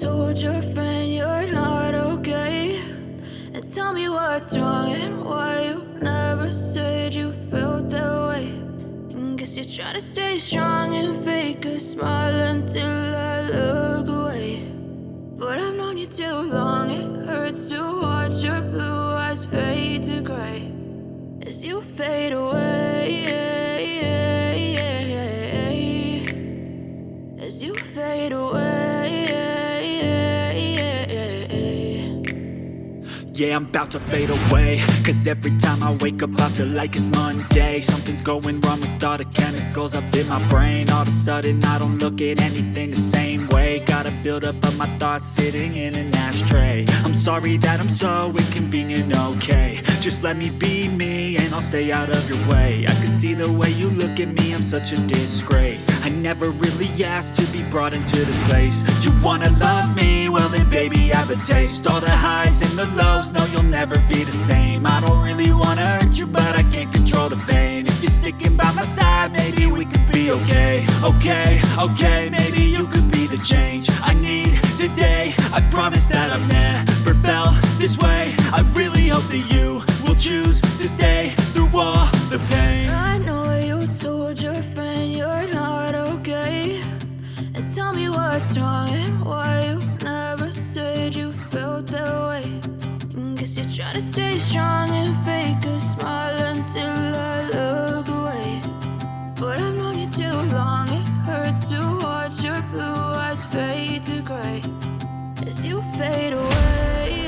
told your friend you're not okay, and tell me what's wrong and why you never said you felt that way. And guess you're trying to stay strong and fake a smile until I look away. But I've known you too long, it hurts to watch your blue eyes fade to gray as you fade away, as you fade away. Yeah, I'm about to fade away, cause every time I wake up I feel like it's Monday. Something's going wrong with all the chemicals up in my brain. All of a sudden I don't look at anything the same way. Got a buildup of my thoughts sitting in an ashtray. I'm sorry that I'm so inconvenient, okay. Just let me be me and I'll stay out of your way. I can see the way you look at me, I'm such a disgrace. I never really asked to be brought into this place. You wanna love me? Well then baby I have a taste. All the highs and the lows, no you'll never be the same. I don't really wanna hurt you but I can't control the pain. If you're sticking by my side maybe we could be okay. Okay, maybe you could be the change I need today. I promise that I've never felt this way. I really hope that you will choose to stay through all the pain. I know you told your friend you're not okay, and tell me what's wrong and why you never said you felt that way. And guess you're trying to stay strong and fake a smile until I look away. But I've known you too long, it hurts to watch your blue eyes fade to gray as you fade away,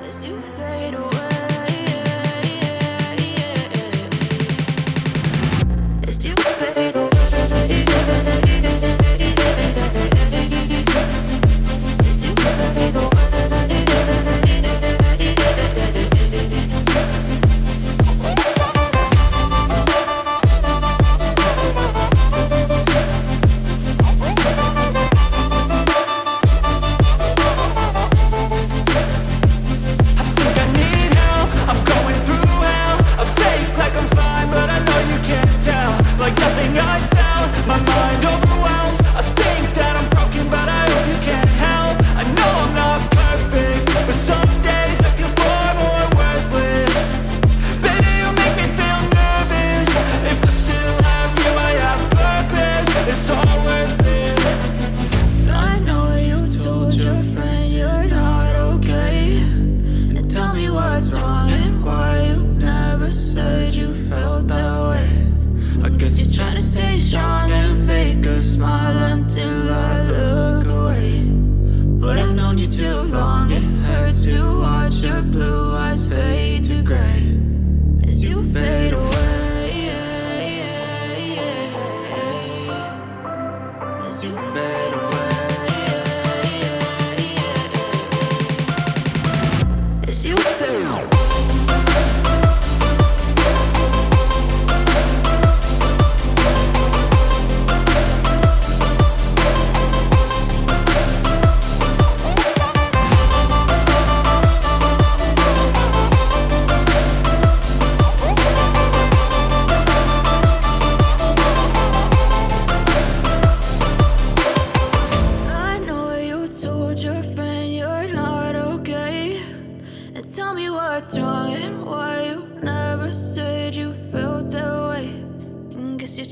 as you fade away, as you fade away.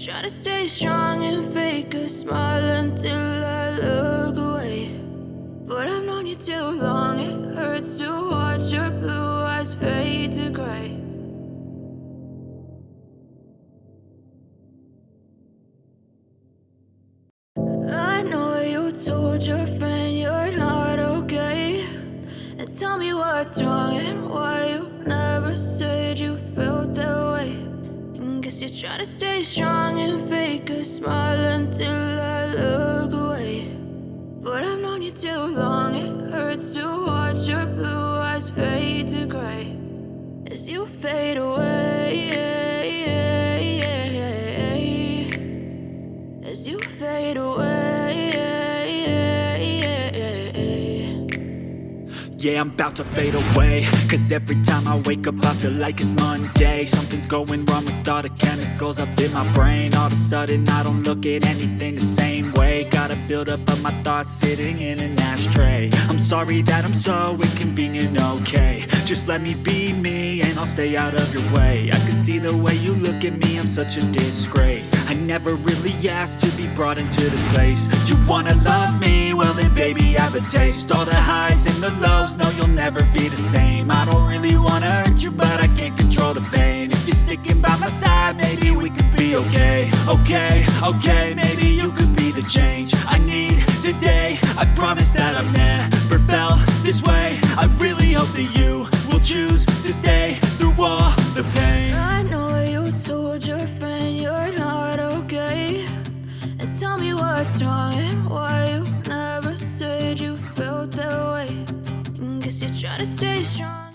Try to stay strong and fake a smile until I look away. But I've known you too long, it hurts to watch your blue eyes fade to gray as you fade away, as you fade away. Yeah, I'm about to fade away, cause every time I wake up I feel like it's Monday. Something's going wrong with all the chemicals up in my brain. All of a sudden I don't look at anything the same way. Gotta build up of my thoughts sitting in an ashtray. I'm sorry that I'm so inconvenient, okay. Just let me be me and I'll stay out of your way. I can see the way you look at me, I'm such a disgrace. I never really asked to be brought into this place. You wanna love me? Well then baby, have a taste. All the highs and the lows, no you'll never be the same. I don't really wanna hurt you, but I can't control the pain. If you're sticking by my side, maybe we could be okay. Okay, maybe you could be the change I need today. I promise that I've never felt this way. I really hope that you will choose to stay through all the pain. I know you told your friend you're not okay, and tell me what's wrong and why you never said you felt that way. And guess you're trying to stay strong.